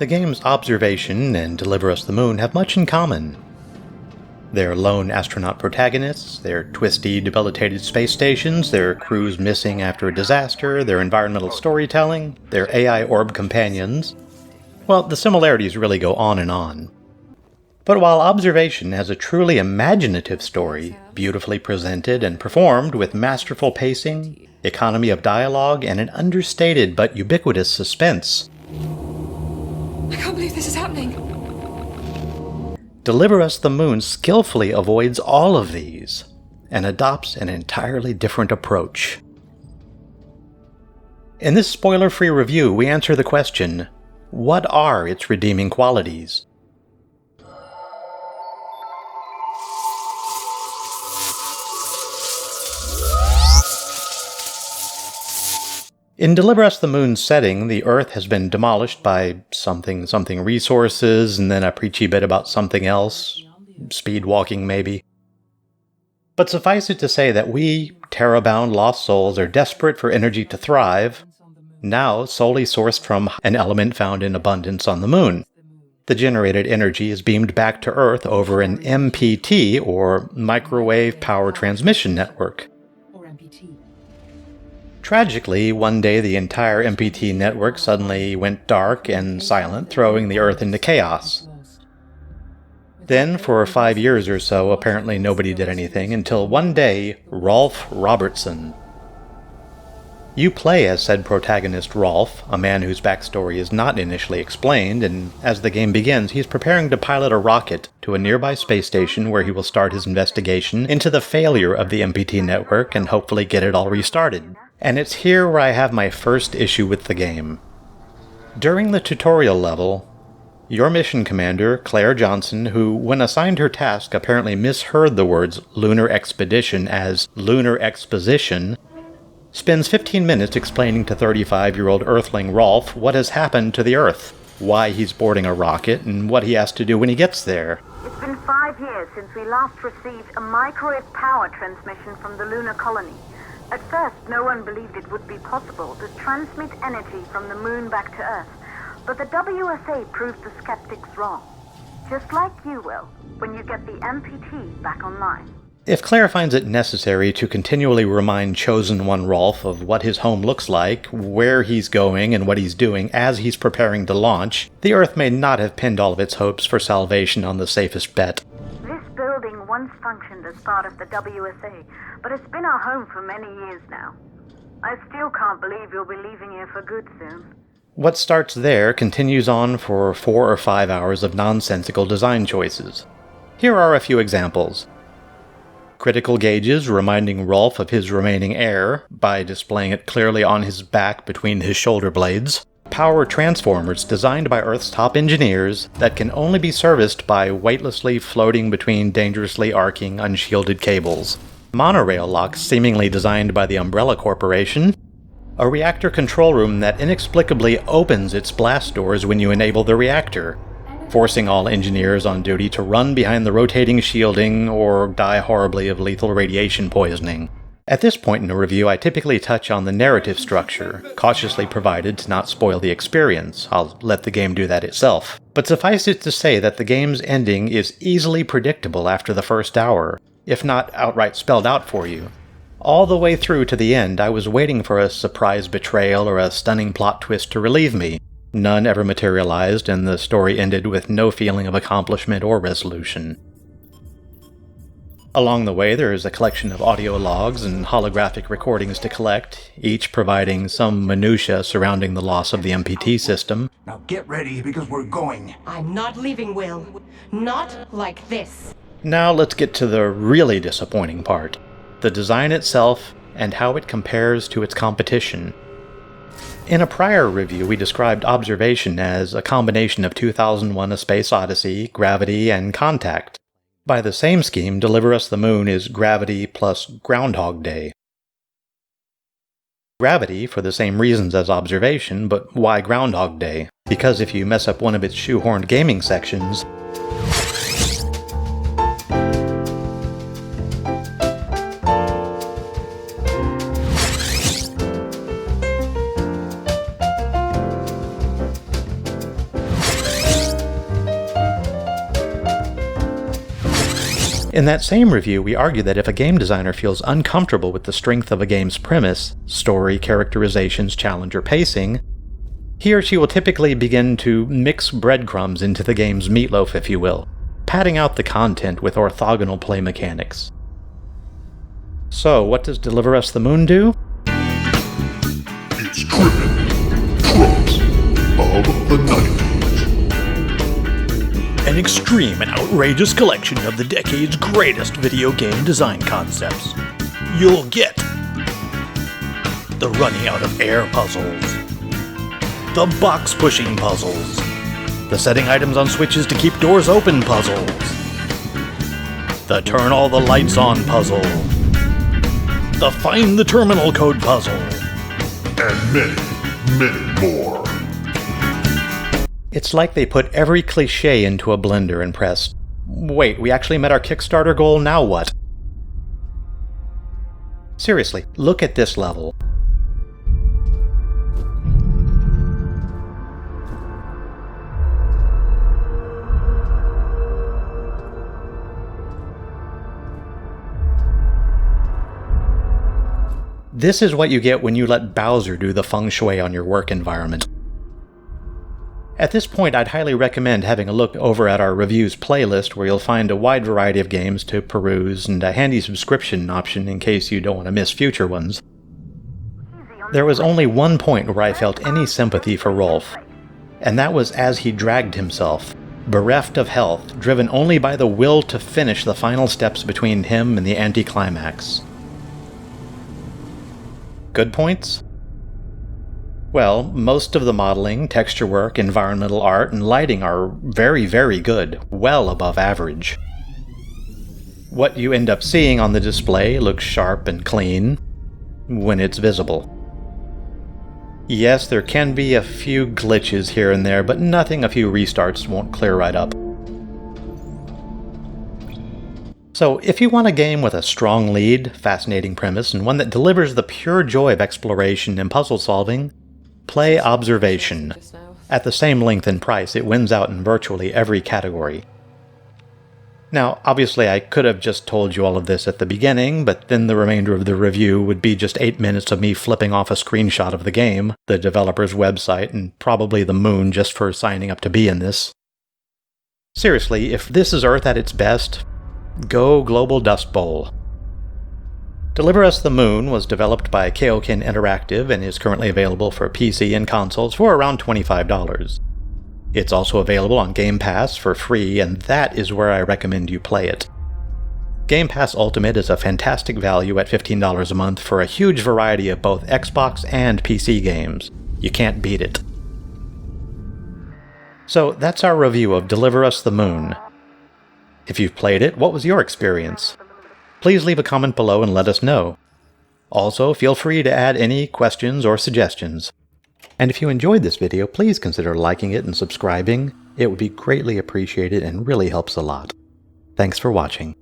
The games Observation and Deliver Us the Moon have much in common. Their lone astronaut protagonists, their twisty, debilitated space stations, their crews missing after a disaster, their environmental storytelling, their AI orb companions. Well, the similarities really go on and on. But while Observation has a truly imaginative story, beautifully presented and performed with masterful pacing, economy of dialogue, and an understated but ubiquitous suspense, I can't believe this is happening. Deliver Us the Moon skillfully avoids all of these and adopts an entirely different approach. In this spoiler-free review, we answer the question, what are its redeeming qualities? In Deliver Us the Moon's setting, the Earth has been demolished by something resources, and then a preachy bit about something else. Speed walking, maybe. But suffice it to say that we, terra-bound lost souls, are desperate for energy to thrive, now solely sourced from an element found in abundance on the Moon. The generated energy is beamed back to Earth over an MPT, or Microwave Power Transmission Network. Tragically, one day the entire MPT network suddenly went dark and silent, throwing the Earth into chaos. Then, for 5 years or so, apparently nobody did anything, until one day, Rolf Robertson. You play as said protagonist Rolf, a man whose backstory is not initially explained, and as the game begins, he's preparing to pilot a rocket to a nearby space station where he will start his investigation into the failure of the MPT network and hopefully get it all restarted. And it's here where I have my first issue with the game. During the tutorial level, your mission commander, Claire Johnson, who, when assigned her task, apparently misheard the words Lunar Expedition as Lunar Exposition, spends 15 minutes explaining to 35-year-old Earthling Rolf what has happened to the Earth, why he's boarding a rocket, and what he has to do when he gets there. It's been 5 years since we last received a microwave power transmission from the lunar colony. At first, no one believed it would be possible to transmit energy from the Moon back to Earth, but the WSA proved the skeptics wrong. Just like you will, when you get the MPT back online. If Claire finds it necessary to continually remind Chosen One Rolf of what his home looks like, where he's going, and what he's doing as he's preparing to launch, the Earth may not have pinned all of its hopes for salvation on the safest bet. This building once functioned as part of the WSA, but it's been our home for many years now. I still can't believe you'll be leaving here for good soon. What starts there continues on for 4 or 5 hours of nonsensical design choices. Here are a few examples. Critical gauges reminding Rolf of his remaining air by displaying it clearly on his back between his shoulder blades. Power transformers designed by Earth's top engineers that can only be serviced by weightlessly floating between dangerously arcing unshielded cables. Monorail locks seemingly designed by the Umbrella Corporation. A reactor control room that inexplicably opens its blast doors when you enable the reactor, forcing all engineers on duty to run behind the rotating shielding or die horribly of lethal radiation poisoning. At this point in the review, I typically touch on the narrative structure, cautiously provided to not spoil the experience. I'll let the game do that itself. But suffice it to say that the game's ending is easily predictable after the first hour, if not outright spelled out for you. All the way through to the end, I was waiting for a surprise betrayal or a stunning plot twist to relieve me. None ever materialized, and the story ended with no feeling of accomplishment or resolution. Along the way, there is a collection of audio logs and holographic recordings to collect, each providing some minutiae surrounding the loss of the MPT system. Now get ready, because we're going. I'm not leaving, Will. Not like this. Now let's get to the really disappointing part. The design itself, and how it compares to its competition. In a prior review, we described Observation as a combination of 2001: A Space Odyssey, Gravity, and Contact. By the same scheme, Deliver Us the Moon is Gravity plus Groundhog Day. Gravity for the same reasons as Observation, but why Groundhog Day? Because if you mess up one of its shoehorned gaming sections, In that same review, we argue that if a game designer feels uncomfortable with the strength of a game's premise, story, characterizations, challenge, or pacing, he or she will typically begin to mix breadcrumbs into the game's meatloaf, if you will, padding out the content with orthogonal play mechanics. So, what does Deliver Us the Moon do? It's trippin' tropes of the 90s. An extreme and outrageous collection of the decade's greatest video game design concepts. You'll get the running out of air puzzles, the box pushing puzzles, the setting items on switches to keep doors open puzzles, the turn all the lights on puzzle, the find the terminal code puzzle, And many, many more. It's like they put every cliché into a blender and pressed, wait, we actually met our Kickstarter goal, now what? Seriously, look at this level. This is what you get when you let Bowser do the feng shui on your work environment. At this point, I'd highly recommend having a look over at our reviews playlist, where you'll find a wide variety of games to peruse and a handy subscription option in case you don't want to miss future ones. There was only one point where I felt any sympathy for Rolf, and that was as he dragged himself, bereft of health, driven only by the will to finish the final steps between him and the anticlimax. Good points? Well, most of the modeling, texture work, environmental art, and lighting are very, very good, well above average. What you end up seeing on the display looks sharp and clean when it's visible. Yes, there can be a few glitches here and there, but nothing a few restarts won't clear right up. So, if you want a game with a strong lead, fascinating premise, and one that delivers the pure joy of exploration and puzzle solving, play Observation. At the same length and price, it wins out in virtually every category. Now, obviously I could have just told you all of this at the beginning, but then the remainder of the review would be just 8 minutes of me flipping off a screenshot of the game, the developer's website, and probably the moon just for signing up to be in this. Seriously, if this is Earth at its best, go Global Dust Bowl. Deliver Us the Moon was developed by Kaioken Interactive and is currently available for PC and consoles for around $25. It's also available on Game Pass for free, and that is where I recommend you play it. Game Pass Ultimate is a fantastic value at $15 a month for a huge variety of both Xbox and PC games. You can't beat it. So that's our review of Deliver Us the Moon. If you've played it, what was your experience? Please leave a comment below and let us know. Also, feel free to add any questions or suggestions. And if you enjoyed this video, please consider liking it and subscribing. It would be greatly appreciated and really helps a lot. Thanks for watching.